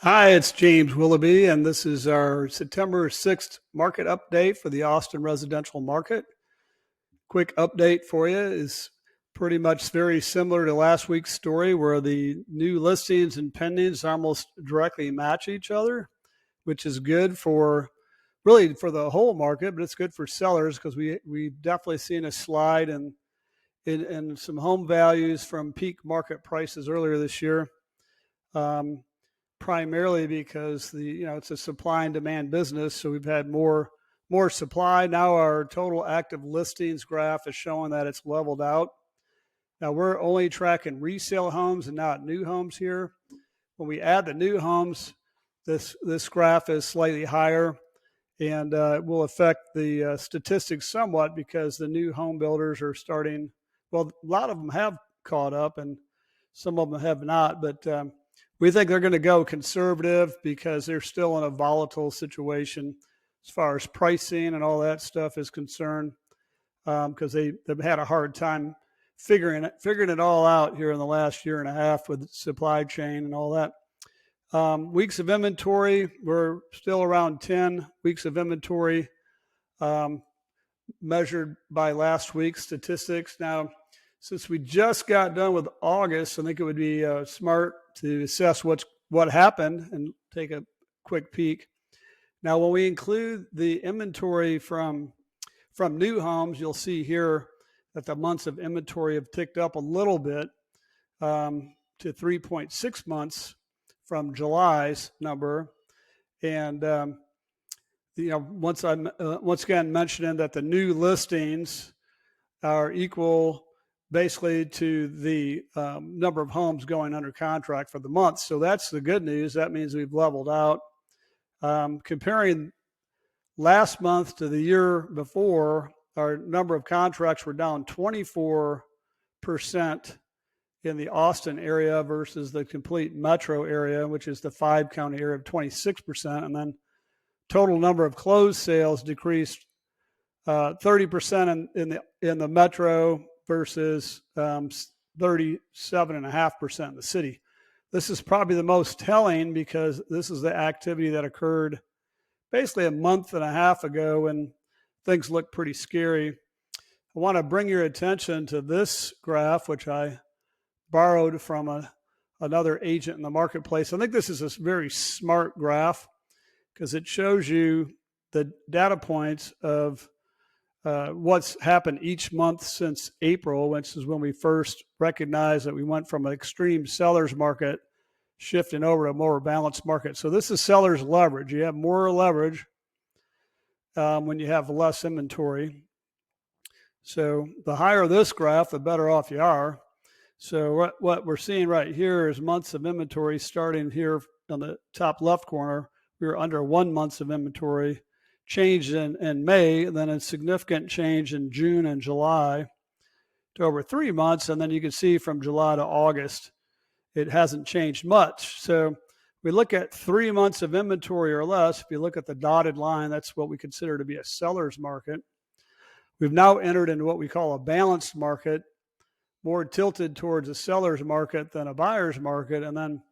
Hi, it's James Willoughby, and this is our September 6th market update for the Austin residential market. Quick update for you is pretty much very similar to last week's story where the new listings and pendings almost directly match each other, which is good for really for the whole market, but it's good for sellers because we've definitely seen a slide in some home values from peak market prices earlier this year. Primarily because it's a supply and demand business, so we've had more supply. Now our total active listings graph is showing that it's leveled out. Now we're only tracking resale homes and not new homes here. When we add the new homes, this graph is slightly higher, and it will affect the statistics somewhat because the new home builders are starting. Well, a lot of them have caught up, and some of them have not, but we think they're going to go conservative because they're still in a volatile situation as far as pricing and all that stuff is concerned, because they've had a hard time figuring it all out here in the last year and a half with supply chain and all that. Weeks of inventory, we're still around 10 weeks of inventory, measured by last week's statistics. Now, since we just got done with August, I think it would be smart to assess what happened and take a quick peek. Now, when we include the inventory from new homes, you'll see here that the months of inventory have ticked up a little bit to 3.6 months from July's number. And once again mentioning that the new listings are equal basically to the number of homes going under contract for the month. So that's the good news. That means we've leveled out. Comparing last month to the year before, our number of contracts were down 24% in the Austin area versus the complete metro area, which is the 5-county area of 26%. And then total number of closed sales decreased 30% in the metro versus 37.5% in the city. This is probably the most telling because this is the activity that occurred basically a month and a half ago when things looked pretty scary. I want to bring your attention to this graph, which I borrowed from another agent in the marketplace. I think this is a very smart graph because it shows you the data points of what's happened each month since April, which is when we first recognized that we went from an extreme seller's market shifting over to a more balanced market. So this is seller's leverage. You have more leverage when you have less inventory. So the higher this graph, the better off you are. So what we're seeing right here is months of inventory starting here on the top left corner. We were under 1 month of inventory. Changed in May, then a significant change in June and July to over 3 months. And then you can see from July to August, it hasn't changed much. So we look at 3 months of inventory or less. If you look at the dotted line, that's what we consider to be a seller's market. We've now entered into what we call a balanced market, more tilted towards a seller's market than a buyer's market. And then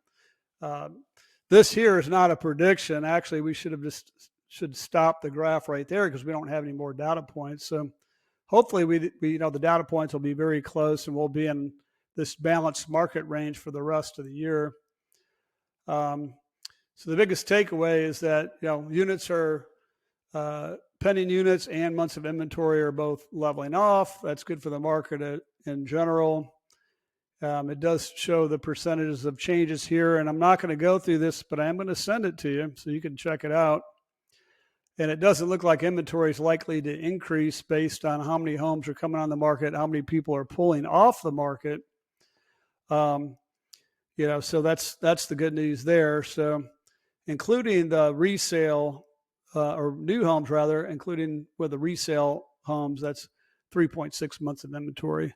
this here is not a prediction. Actually, we should stop the graph right there because we don't have any more data points. So hopefully we the data points will be very close and we'll be in this balanced market range for the rest of the year. So the biggest takeaway is that units are pending units and months of inventory are both leveling off. That's good for the market in general. It does show the percentages of changes here, and I'm not going to go through this, but I am going to send it to you so you can check it out. And it doesn't look like inventory is likely to increase based on how many homes are coming on the market, how many people are pulling off the market. So that's the good news there. So including the resale or new homes rather, including with the resale homes, that's 3.6 months of inventory.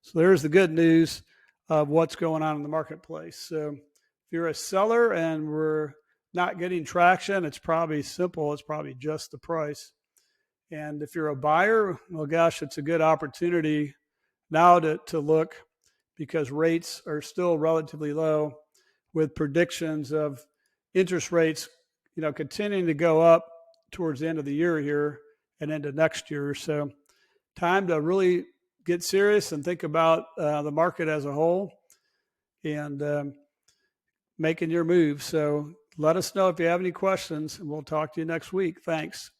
So there's the good news of what's going on in the marketplace. So if you're a seller and we're not getting traction, it's probably simple. It's probably just the price. And if you're a buyer, well, gosh, it's a good opportunity now to look because rates are still relatively low with predictions of interest rates, continuing to go up towards the end of the year here and into next year. So time to really get serious and think about the market as a whole and making your move. So let us know if you have any questions, and we'll talk to you next week. Thanks.